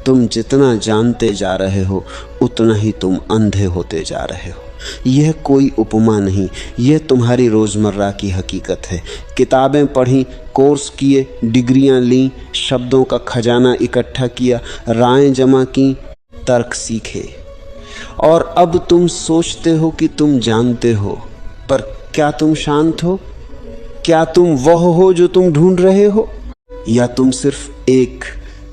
तुम जितना जानते जा रहे हो उतना ही तुम अंधे होते जा रहे हो। यह कोई उपमा नहीं, यह तुम्हारी रोज़मर्रा की हकीकत है। किताबें पढ़ी, कोर्स किए, डिग्रियां लीं, शब्दों का खजाना इकट्ठा किया, रायें जमा की, तर्क सीखे, और अब तुम सोचते हो कि तुम जानते हो। पर क्या तुम शांत हो? क्या तुम वह हो जो तुम ढूंढ रहे हो, या तुम सिर्फ एक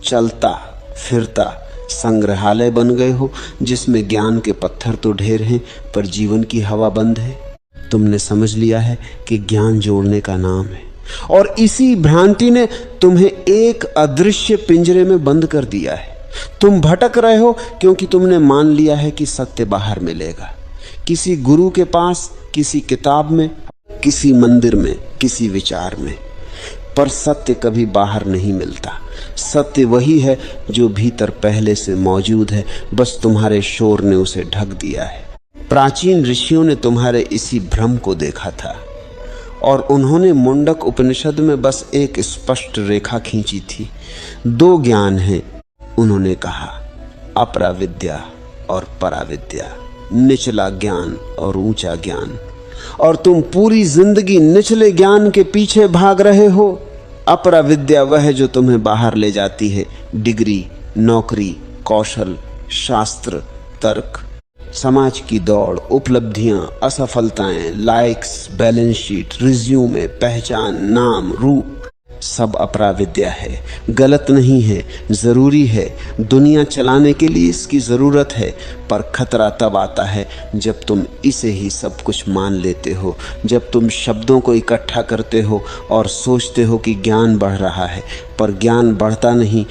चलता फिरता संग्रहालय बन गए हो जिसमें ज्ञान के पत्थर तो ढेर हैं पर जीवन की हवा बंद है? तुमने समझ लिया है कि ज्ञान जोड़ने का नाम है, और इसी भ्रांति ने तुम्हें एक अदृश्य पिंजरे में बंद कर दिया है। तुम भटक रहे हो क्योंकि तुमने मान लिया है कि सत्य बाहर मिलेगा, किसी गुरु के पास, किसी किताब में, किसी मंदिर में, किसी विचार में। पर सत्य कभी बाहर नहीं मिलता। सत्य वही है जो भीतर पहले से मौजूद है, बस तुम्हारे शोर ने उसे ढक दिया है। प्राचीन ऋषियों ने तुम्हारे इसी भ्रम को देखा था और उन्होंने मुंडक उपनिषद में बस एक स्पष्ट रेखा खींची थी। दो ज्ञान हैं, उन्होंने कहा, अपराविद्या और पराविद्या, निचला ज्ञान और ऊंचा ज्ञान। और तुम पूरी जिंदगी निचले ज्ञान के पीछे भाग रहे हो। अपराविद्या वह है जो तुम्हें बाहर ले जाती है, डिग्री, नौकरी, कौशल, शास्त्र, तर्क, समाज की दौड़, उपलब्धियां, असफलताएं, लाइक्स, बैलेंस शीट, रिज्यूमे, पहचान, नाम, रूप, सब अपराविद्या है। गलत नहीं है, जरूरी है, दुनिया चलाने के लिए इसकी जरूरत है। पर खतरा तब आता है जब तुम इसे ही सब कुछ मान लेते हो, जब तुम शब्दों को इकट्ठा करते हो और सोचते हो कि ज्ञान बढ़ रहा है, पर ज्ञान बढ़ता नहीं,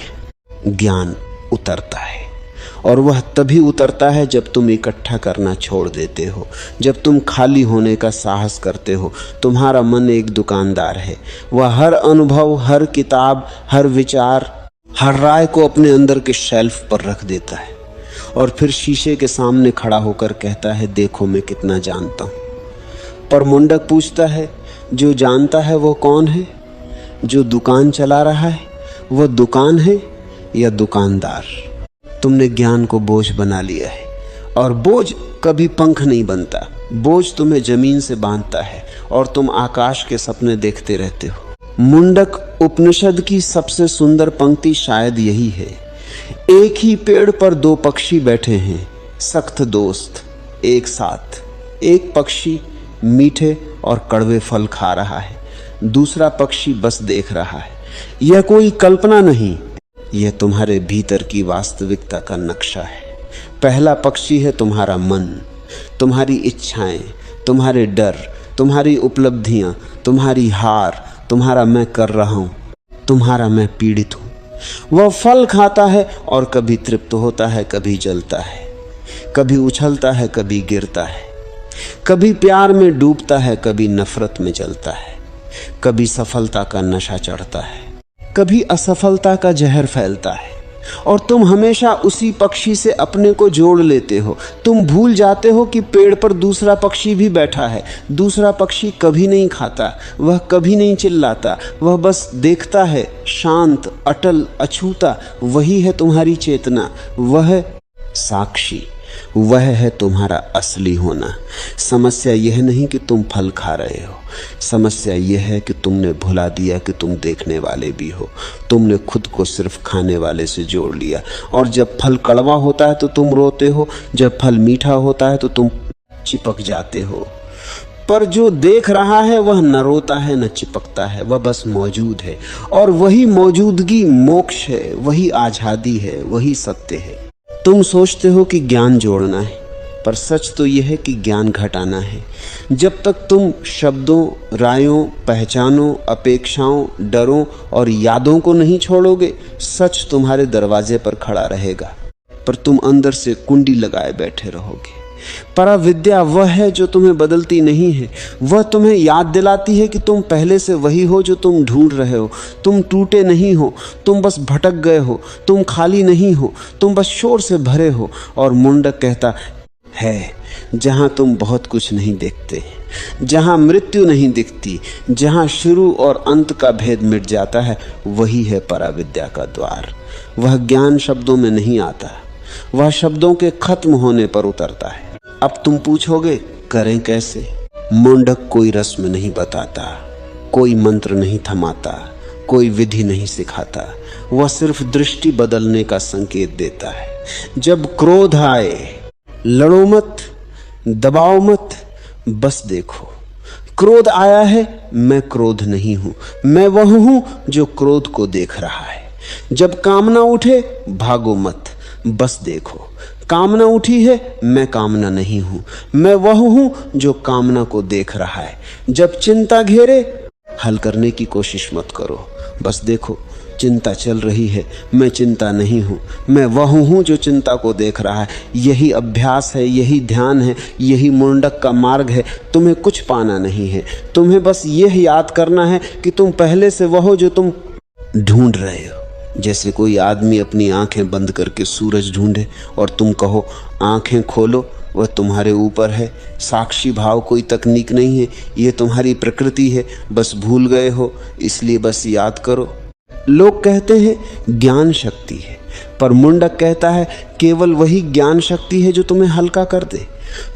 ज्ञान उतरता है। और वह तभी उतरता है जब तुम इकट्ठा करना छोड़ देते हो, जब तुम खाली होने का साहस करते हो। तुम्हारा मन एक दुकानदार है, वह हर अनुभव, हर किताब, हर विचार, हर राय को अपने अंदर के शेल्फ पर रख देता है और फिर शीशे के सामने खड़ा होकर कहता है, देखो मैं कितना जानता हूँ। पर मुंडक पूछता है, जो जानता है वो कौन है? जो दुकान चला रहा है वह दुकान है या दुकानदार? तुमने ज्ञान को बोझ बना लिया है, और बोझ कभी पंख नहीं बनता। बोझ तुम्हें जमीन से बांधता है और तुम आकाश के सपने देखते रहते हो। मुंडक उपनिषद की सबसे सुंदर पंक्ति शायद यही है, एक ही पेड़ पर दो पक्षी बैठे हैं, सख्त दोस्त एक साथ। एक पक्षी मीठे और कड़वे फल खा रहा है, दूसरा पक्षी बस देख रहा है। यह कोई कल्पना नहीं, यह तुम्हारे भीतर की वास्तविकता का नक्शा है। पहला पक्षी है तुम्हारा मन, तुम्हारी इच्छाएं, तुम्हारे डर, तुम्हारी उपलब्धियां, तुम्हारी हार, तुम्हारा मैं कर रहा हूं, तुम्हारा मैं पीड़ित हूं। वह फल खाता है और कभी तृप्त होता है, कभी जलता है, कभी उछलता है, कभी गिरता है, कभी प्यार में डूबता है, कभी नफरत में जलता है, कभी सफलता का नशा चढ़ता है, कभी असफलता का जहर फैलता है। और तुम हमेशा उसी पक्षी से अपने को जोड़ लेते हो। तुम भूल जाते हो कि पेड़ पर दूसरा पक्षी भी बैठा है। दूसरा पक्षी कभी नहीं खाता, वह कभी नहीं चिल्लाता, वह बस देखता है, शांत, अटल, अछूता। वही है तुम्हारी चेतना, वह साक्षी, वह है तुम्हारा असली होना। समस्या यह नहीं कि तुम फल खा रहे हो, समस्या यह है कि तुमने भुला दिया कि तुम देखने वाले भी हो। तुमने खुद को सिर्फ खाने वाले से जोड़ लिया, और जब फल कड़वा होता है तो तुम रोते हो, जब फल मीठा होता है तो तुम चिपक जाते हो। पर जो देख रहा है वह न रोता है न चिपकता है, वह बस मौजूद है, और वही मौजूदगी मोक्ष है, वही आज़ादी है, वही सत्य है। तुम सोचते हो कि ज्ञान जोड़ना है, पर सच तो यह है कि ज्ञान घटाना है। जब तक तुम शब्दों, रायों, पहचानों, अपेक्षाओं, डरों और यादों को नहीं छोड़ोगे, सच तुम्हारे दरवाजे पर खड़ा रहेगा, पर तुम अंदर से कुंडी लगाए बैठे रहोगे। पराविद्या वह है जो तुम्हें बदलती नहीं है, वह तुम्हें याद दिलाती है कि तुम पहले से वही हो जो तुम ढूंढ रहे हो। तुम टूटे नहीं हो, तुम बस भटक गए हो, तुम खाली नहीं हो, तुम बस शोर से भरे हो। और मुंडक कहता है, जहां तुम बहुत कुछ नहीं देखते, जहां मृत्यु नहीं दिखती, जहां शुरू और अंत का भेद मिट जाता है, वही है पराविद्या का द्वार। वह ज्ञान शब्दों में नहीं आता, वह शब्दों के खत्म होने पर उतरता है। अब तुम पूछोगे करें कैसे? मुंडक कोई रस्म नहीं बताता, कोई मंत्र नहीं थमाता, कोई विधि नहीं सिखाता, वह सिर्फ दृष्टि बदलने का संकेत देता है। जब क्रोध आए, लड़ो मत, दबाओ मत, बस देखो। क्रोध आया है, मैं क्रोध नहीं हूं, मैं वह हूं जो क्रोध को देख रहा है। जब कामना उठे, भागो मत, बस देखो। कामना उठी है, मैं कामना नहीं हूं, मैं वह हूं जो कामना को देख रहा है। जब चिंता घेरे, हल करने की कोशिश मत करो, बस देखो चिंता चल रही है, मैं चिंता नहीं हूं, मैं वह हूं जो चिंता को देख रहा है। यही अभ्यास है, यही ध्यान है, यही मुंडक का मार्ग है। तुम्हें कुछ पाना नहीं है, तुम्हें बस यह याद करना है कि तुम पहले से वह हो जो तुम ढूंढ रहे हो। जैसे कोई आदमी अपनी आंखें बंद करके सूरज ढूंढे और तुम कहो आंखें खोलो, वह तुम्हारे ऊपर है। साक्षी भाव कोई तकनीक नहीं है, ये तुम्हारी प्रकृति है, बस भूल गए हो, इसलिए बस याद करो। लोग कहते हैं ज्ञान शक्ति है, पर मुंडक कहता है केवल वही ज्ञान शक्ति है जो तुम्हें हल्का कर दे,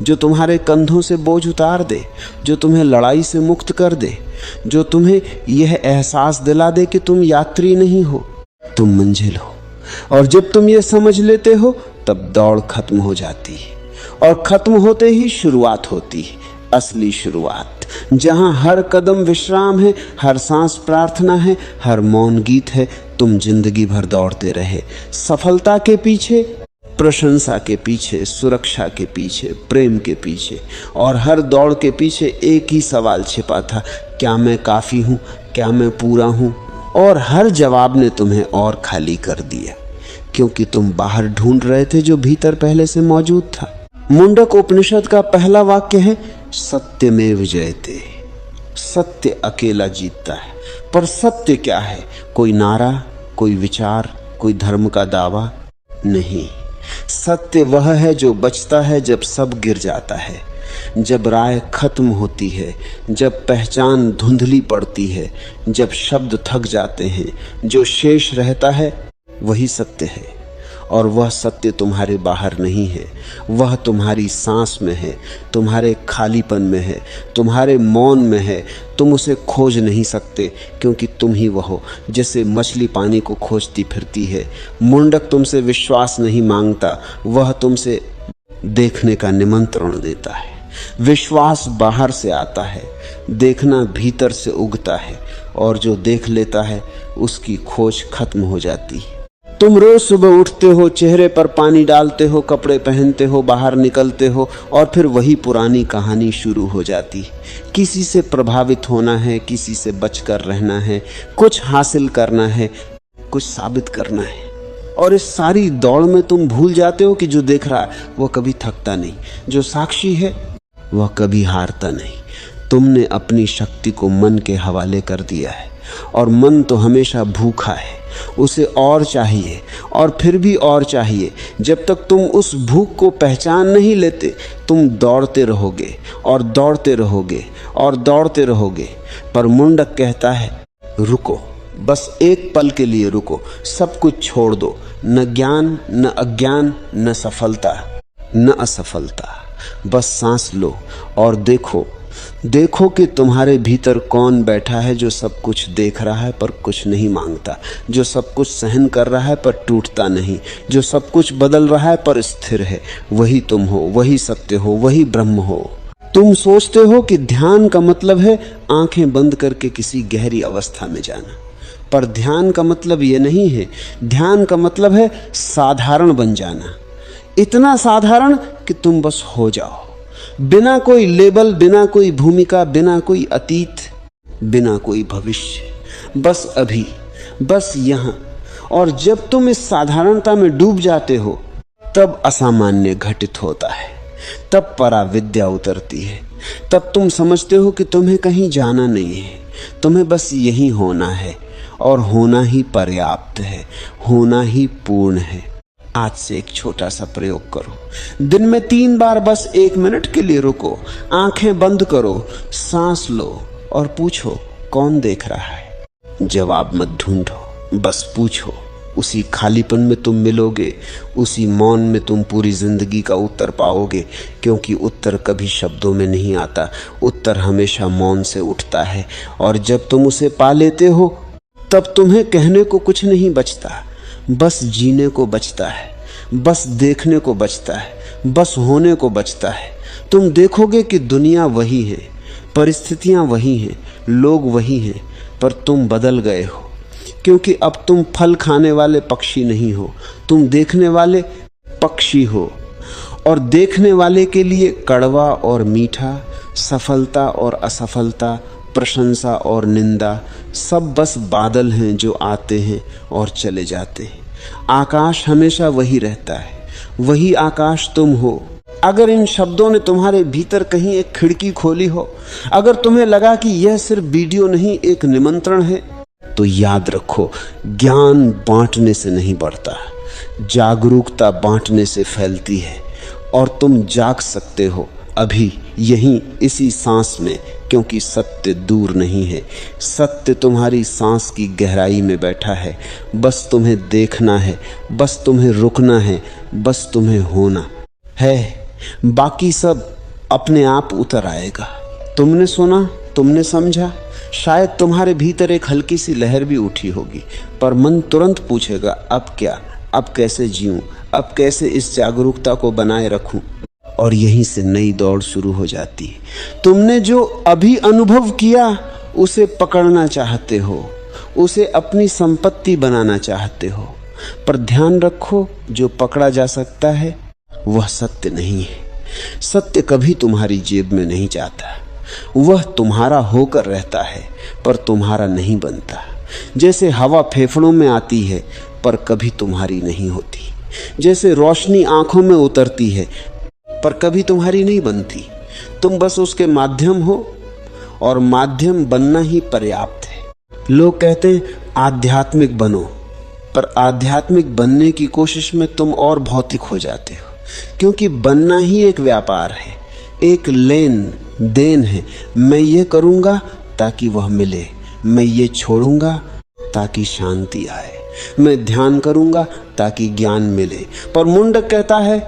जो तुम्हारे कंधों से बोझ उतार दे, जो तुम्हें लड़ाई से मुक्त कर दे, जो तुम्हें यह एहसास दिला दे कि तुम यात्री नहीं हो, तुम मंजिल हो। और जब तुम ये समझ लेते हो, तब दौड़ खत्म हो जाती है, और खत्म होते ही शुरुआत होती है, असली शुरुआत, जहां हर कदम विश्राम है, हर सांस प्रार्थना है, हर मौन गीत है। तुम जिंदगी भर दौड़ते रहे, सफलता के पीछे, प्रशंसा के पीछे, सुरक्षा के पीछे, प्रेम के पीछे, और हर दौड़ के पीछे एक ही सवाल छिपा था, क्या मैं काफी हूं, क्या मैं पूरा हूं? और हर जवाब ने तुम्हें और खाली कर दिया, क्योंकि तुम बाहर ढूंढ रहे थे जो भीतर पहले से मौजूद था। मुंडक उपनिषद का पहला वाक्य है सत्यमेव जयते, सत्य अकेला जीतता है। पर सत्य क्या है? कोई नारा, कोई विचार, कोई धर्म का दावा नहीं। सत्य वह है जो बचता है जब सब गिर जाता है, जब राय खत्म होती है, जब पहचान धुंधली पड़ती है, जब शब्द थक जाते हैं। जो शेष रहता है वही सत्य है, और वह सत्य तुम्हारे बाहर नहीं है, वह तुम्हारी सांस में है, तुम्हारे खालीपन में है, तुम्हारे मौन में है। तुम उसे खोज नहीं सकते, क्योंकि तुम ही वह हो। जैसे मछली पानी को खोजती फिरती है। मुंडक तुमसे विश्वास नहीं मांगता, वह तुमसे देखने का निमंत्रण देता है। विश्वास बाहर से आता है, देखना भीतर से उगता है, और जो देख लेता है उसकी खोज खत्म हो जाती है। तुम रोज सुबह उठते हो, चेहरे पर पानी डालते हो, कपड़े पहनते हो, बाहर निकलते हो, और फिर वही पुरानी कहानी शुरू हो जाती है। किसी से प्रभावित होना है, किसी से बचकर रहना है, कुछ हासिल करना है, कुछ साबित करना है। और इस सारी दौड़ में तुम भूल जाते हो कि जो देख रहा है वह कभी थकता नहीं, जो साक्षी है वह कभी हारता नहीं। तुमने अपनी शक्ति को मन के हवाले कर दिया है, और मन तो हमेशा भूखा है, उसे और चाहिए, और फिर भी और चाहिए। जब तक तुम उस भूख को पहचान नहीं लेते, तुम दौड़ते रहोगे और दौड़ते रहोगे और दौड़ते रहोगे। पर मुंडक कहता है रुको, बस एक पल के लिए रुको, सब कुछ छोड़ दो, न ज्ञान, न अज्ञान, न सफलता, न असफलता। बस सांस लो और देखो, देखो कि तुम्हारे भीतर कौन बैठा है जो सब कुछ देख रहा है पर कुछ नहीं मांगता, जो सब कुछ सहन कर रहा है पर टूटता नहीं, जो सब कुछ बदल रहा है पर स्थिर है। वही तुम हो, वही सत्य हो, वही ब्रह्म हो। तुम सोचते हो कि ध्यान का मतलब है आंखें बंद करके किसी गहरी अवस्था में जाना, पर ध्यान का मतलब ये नहीं है। ध्यान का मतलब है साधारण बन जाना, इतना साधारण कि तुम बस हो जाओ, बिना कोई लेबल, बिना कोई भूमिका, बिना कोई अतीत, बिना कोई भविष्य, बस अभी, बस यहाँ। और जब तुम इस साधारणता में डूब जाते हो, तब असामान्य घटित होता है, तब पराविद्या उतरती है, तब तुम समझते हो कि तुम्हें कहीं जाना नहीं है, तुम्हें बस यही होना है, और होना ही पर्याप्त है, होना ही पूर्ण है। आज से एक छोटा सा प्रयोग करो। दिन में 3 बार बस 1 मिनट के लिए रुको, आंखें बंद करो, सांस लो और पूछो कौन देख रहा है। जवाब मत ढूंढो, बस पूछो उसी खालीपन में तुम मिलोगे, उसी मौन में तुम पूरी जिंदगी का उत्तर पाओगे, क्योंकि उत्तर कभी शब्दों में नहीं आता, उत्तर हमेशा मौन से उठता है। और जब तुम उसे पा लेते हो तब तुम्हें कहने को कुछ नहीं बचता, बस जीने को बचता है, बस देखने को बचता है, बस होने को बचता है। तुम देखोगे कि दुनिया वही है, परिस्थितियां वही हैं, लोग वही हैं, पर तुम बदल गए हो, क्योंकि अब तुम फल खाने वाले पक्षी नहीं हो, तुम देखने वाले पक्षी हो। और देखने वाले के लिए कड़वा और मीठा, सफलता और असफलता, प्रशंसा और निंदा, सब बस बादल हैं जो आते हैं और चले जाते हैं। आकाश हमेशा वही रहता है, वही आकाश तुम हो। अगर इन शब्दों ने तुम्हारे भीतर कहीं एक खिड़की खोली हो, अगर तुम्हें लगा कि यह सिर्फ वीडियो नहीं एक निमंत्रण है, तो याद रखो, ज्ञान बांटने से नहीं बढ़ता, जागरूकता बांटने से फैलती है। और तुम जाग सकते हो अभी यहीं इसी सांस में, क्योंकि सत्य दूर नहीं है, सत्य तुम्हारी सांस की गहराई में बैठा है। बस तुम्हें देखना है, बस तुम्हें रुकना है, बस तुम्हें होना है। बाकी सब अपने आप उतर आएगा। तुमने सुना, तुमने समझा, शायद तुम्हारे भीतर एक हल्की सी लहर भी उठी होगी, पर मन तुरंत पूछेगा, अब क्या, अब कैसे जीऊं, अब कैसे इस जागरूकता को बनाए रखूं। और यहीं से नई दौड़ शुरू हो जाती है। तुमने जो अभी अनुभव किया उसे पकड़ना चाहते हो, उसे अपनी संपत्ति बनाना चाहते हो, पर ध्यान रखो, जो पकड़ा जा सकता है वह सत्य नहीं है। सत्य कभी तुम्हारी जेब में नहीं जाता, वह तुम्हारा होकर रहता है पर तुम्हारा नहीं बनता। जैसे हवा फेफड़ों में आती है पर कभी तुम्हारी नहीं होती, जैसे रोशनी आंखों में उतरती है पर कभी तुम्हारी नहीं बनती। तुम बस उसके माध्यम हो, और माध्यम बनना ही पर्याप्त है। लोग कहते हैं आध्यात्मिक बनो, पर आध्यात्मिक बनने की कोशिश में तुम और भौतिक हो जाते हो, क्योंकि बनना ही एक व्यापार है, एक लेन देन है। मैं ये करूँगा ताकि वह मिले, मैं ये छोड़ूंगा ताकि शांति आए, मैं ध्यान करूँगा ताकि ज्ञान मिले। पर मुंडक कहता है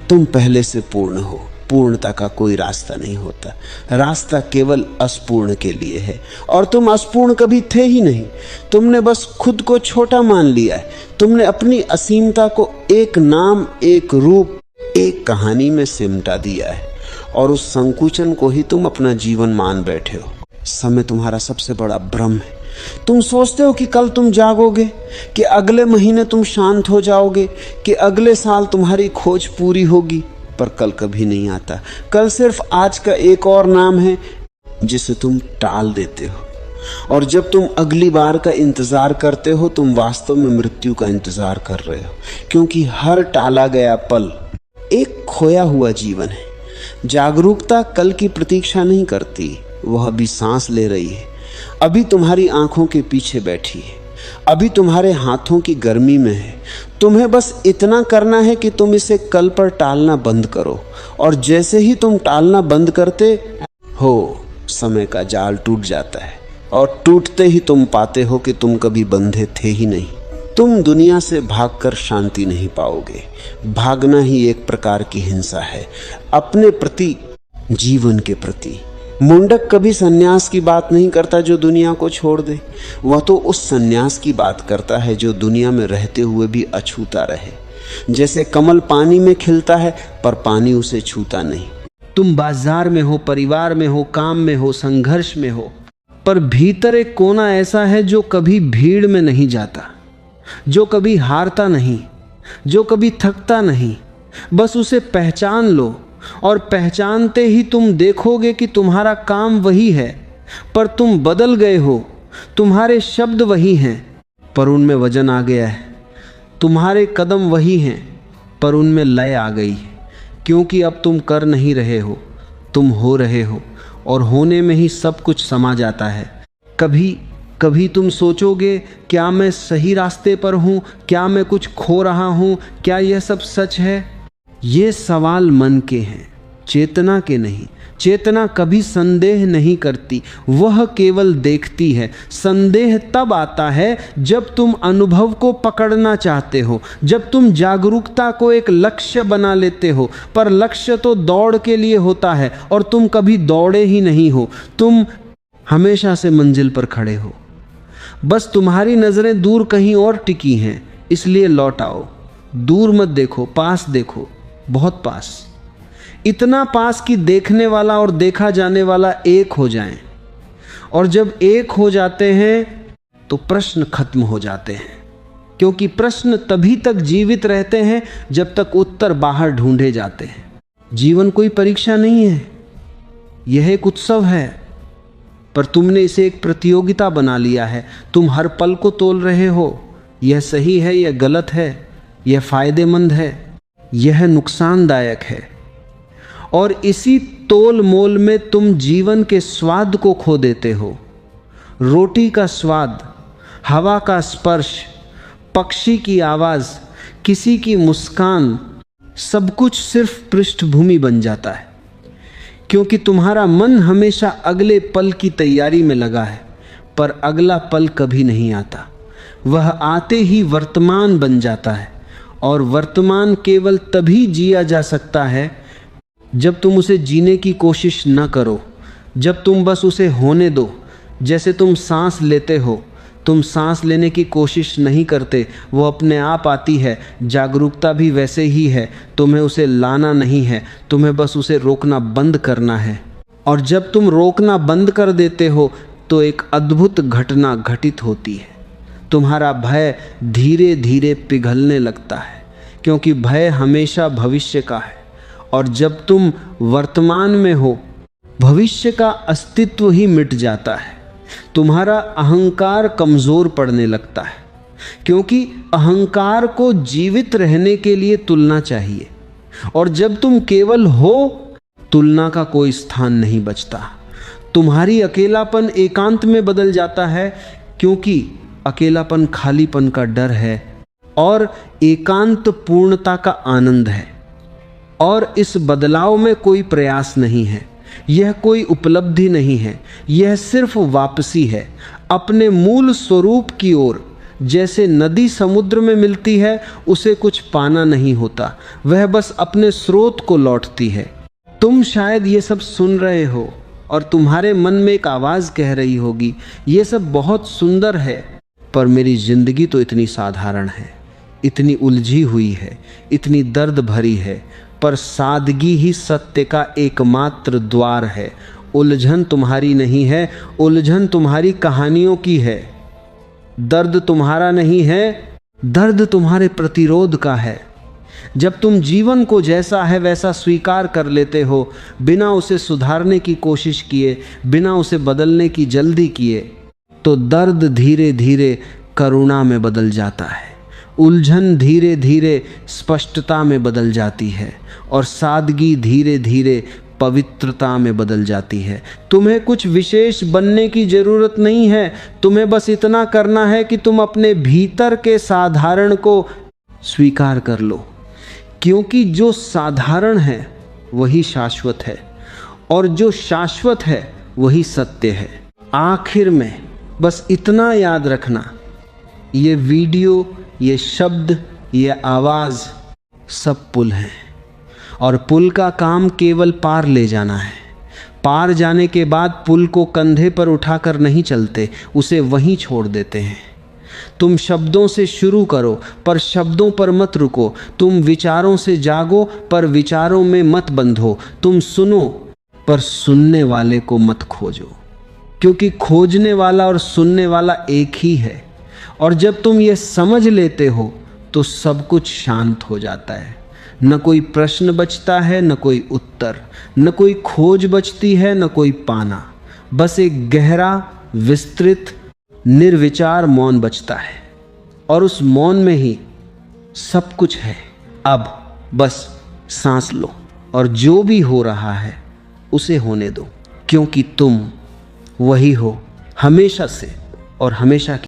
तुम पहले से पूर्ण हो, पूर्णता का कोई रास्ता नहीं होता, रास्ता केवल अपूर्ण के लिए है। और तुम अपूर्ण कभी थे ही नहीं, तुमने बस खुद को छोटा मान लिया है। तुमने अपनी असीमता को एक नाम, एक रूप, एक कहानी में सिमटा दिया है, और उस संकुचन को ही तुम अपना जीवन मान बैठे हो। समय तुम्हारा सबसे बड़ा भ्रम है। तुम सोचते हो कि कल तुम जागोगे, कि अगले महीने तुम शांत हो जाओगे, कि अगले साल तुम्हारी खोज पूरी होगी, पर कल कभी नहीं आता। कल सिर्फ आज का एक और नाम है जिसे तुम टाल देते हो। और जब तुम अगली बार का इंतजार करते हो, तुम वास्तव में मृत्यु का इंतजार कर रहे हो, क्योंकि हर टाला गया पल एक खोया हुआ जीवन है। जागरूकता कल की प्रतीक्षा नहीं करती, वह अभी सांस ले रही है, अभी तुम्हारी आंखों के पीछे बैठी है, अभी तुम्हारे हाथों की गर्मी में है। तुम्हें बस इतना करना है कि तुम इसे कल पर टालना बंद करो, और जैसे ही तुम टालना बंद करते हो, समय का जाल टूट जाता है, और टूटते ही तुम पाते हो कि तुम कभी बंधे थे ही नहीं। तुम दुनिया से भागकर शांति नहीं पाओगे। भागना ही एक प्रकार की हिंसा है, अपने प्रति, जीवन के प्रति। मुंडक कभी सन्यास की बात नहीं करता जो दुनिया को छोड़ दे, वह तो उस सन्यास की बात करता है जो दुनिया में रहते हुए भी अछूता रहे। जैसे कमल पानी में खिलता है पर पानी उसे छूता नहीं। तुम बाजार में हो, परिवार में हो, काम में हो, संघर्ष में हो, पर भीतर एक कोना ऐसा है जो कभी भीड़ में नहीं जाता, जो कभी हारता नहीं, जो कभी थकता नहीं। बस उसे पहचान लो, और पहचानते ही तुम देखोगे कि तुम्हारा काम वही है, पर तुम बदल गए हो। तुम्हारे शब्द वही हैं, पर उनमें वजन आ गया है। तुम्हारे कदम वही हैं, पर उनमें लय आ गई है, क्योंकि अब तुम कर नहीं रहे हो, तुम हो रहे हो, और होने में ही सब कुछ समा जाता है। कभी कभी तुम सोचोगे, क्या मैं सही रास्ते पर हूँ? क्या मैं कुछ खो रहा हूँ? क्या यह सब सच है? ये सवाल मन के हैं, चेतना के नहीं। चेतना कभी संदेह नहीं करती, वह केवल देखती है। संदेह तब आता है जब तुम अनुभव को पकड़ना चाहते हो, जब तुम जागरूकता को एक लक्ष्य बना लेते हो। पर लक्ष्य तो दौड़ के लिए होता है और तुम कभी दौड़े ही नहीं हो, तुम हमेशा से मंजिल पर खड़े हो। बस तुम्हारी नज़रें दूर कहीं और टिकी हैं, इसलिए लौट आओ। दूर मत देखो, पास देखो, बहुत पास, इतना पास कि देखने वाला और देखा जाने वाला एक हो जाएं। और जब एक हो जाते हैं तो प्रश्न खत्म हो जाते हैं, क्योंकि प्रश्न तभी तक जीवित रहते हैं जब तक उत्तर बाहर ढूंढे जाते हैं। जीवन कोई परीक्षा नहीं है, यह एक उत्सव है, पर तुमने इसे एक प्रतियोगिता बना लिया है। तुम हर पल को तोल रहे हो, यह सही है, यह गलत है, यह फायदेमंद है, यह नुकसानदायक है। और इसी तोल मोल में तुम जीवन के स्वाद को खो देते हो। रोटी का स्वाद, हवा का स्पर्श, पक्षी की आवाज़, किसी की मुस्कान, सब कुछ सिर्फ पृष्ठभूमि बन जाता है, क्योंकि तुम्हारा मन हमेशा अगले पल की तैयारी में लगा है। पर अगला पल कभी नहीं आता, वह आते ही वर्तमान बन जाता है। और वर्तमान केवल तभी जिया जा सकता है जब तुम उसे जीने की कोशिश न करो, जब तुम बस उसे होने दो। जैसे तुम सांस लेते हो, तुम सांस लेने की कोशिश नहीं करते, वो अपने आप आती है। जागरूकता भी वैसे ही है, तुम्हें उसे लाना नहीं है, तुम्हें बस उसे रोकना बंद करना है। और जब तुम रोकना बंद कर देते हो तो एक अद्भुत घटना घटित होती है। तुम्हारा भय धीरे धीरे पिघलने लगता है, क्योंकि भय हमेशा भविष्य का है। और जब तुम वर्तमान में हो, भविष्य का अस्तित्व ही मिट जाता है। तुम्हारा अहंकार कमज़ोर पड़ने लगता है, क्योंकि अहंकार को जीवित रहने के लिए तुलना चाहिए। और जब तुम केवल हो, तुलना का कोई स्थान नहीं बचता। तुम्हारी अकेलापन एकांत में बदल जाता है, क्योंकि अकेलापन खालीपन का डर है और एकांत पूर्णता का आनंद है। और इस बदलाव में कोई प्रयास नहीं है, यह कोई उपलब्धि नहीं है, यह सिर्फ वापसी है अपने मूल स्वरूप की ओर। जैसे नदी समुद्र में मिलती है, उसे कुछ पाना नहीं होता, वह बस अपने स्रोत को लौटती है। तुम शायद ये सब सुन रहे हो और तुम्हारे मन में एक आवाज़ कह रही होगी, ये सब बहुत सुंदर है, पर मेरी जिंदगी तो इतनी साधारण है, इतनी उलझी हुई है, इतनी दर्द भरी है। पर सादगी ही सत्य का एकमात्र द्वार है। उलझन तुम्हारी नहीं है, उलझन तुम्हारी कहानियों की है। दर्द तुम्हारा नहीं है, दर्द तुम्हारे प्रतिरोध का है। जब तुम जीवन को जैसा है वैसा स्वीकार कर लेते हो, बिना उसे सुधारने की कोशिश किए, बिना उसे बदलने की जल्दी किए, तो दर्द धीरे धीरे करुणा में बदल जाता है, उलझन धीरे धीरे स्पष्टता में बदल जाती है, और सादगी धीरे धीरे पवित्रता में बदल जाती है। तुम्हें कुछ विशेष बनने की ज़रूरत नहीं है, तुम्हें बस इतना करना है कि तुम अपने भीतर के साधारण को स्वीकार कर लो, क्योंकि जो साधारण है वही शाश्वत है, और जो शाश्वत है वही सत्य है। आखिर में बस इतना याद रखना, ये वीडियो, ये शब्द, ये आवाज़ सब पुल हैं, और पुल का काम केवल पार ले जाना है। पार जाने के बाद पुल को कंधे पर उठाकर नहीं चलते, उसे वहीं छोड़ देते हैं। तुम शब्दों से शुरू करो, पर शब्दों पर मत रुको। तुम विचारों से जागो, पर विचारों में मत बंधो। तुम सुनो, पर सुनने वाले को मत खोजो, क्योंकि खोजने वाला और सुनने वाला एक ही है। और जब तुम ये समझ लेते हो तो सब कुछ शांत हो जाता है। न कोई प्रश्न बचता है, न कोई उत्तर, न कोई खोज बचती है, न कोई पाना। बस एक गहरा, विस्तृत, निर्विचार मौन बचता है, और उस मौन में ही सब कुछ है। अब बस सांस लो, और जो भी हो रहा है उसे होने दो, क्योंकि तुम वही हो, हमेशा से और हमेशा की।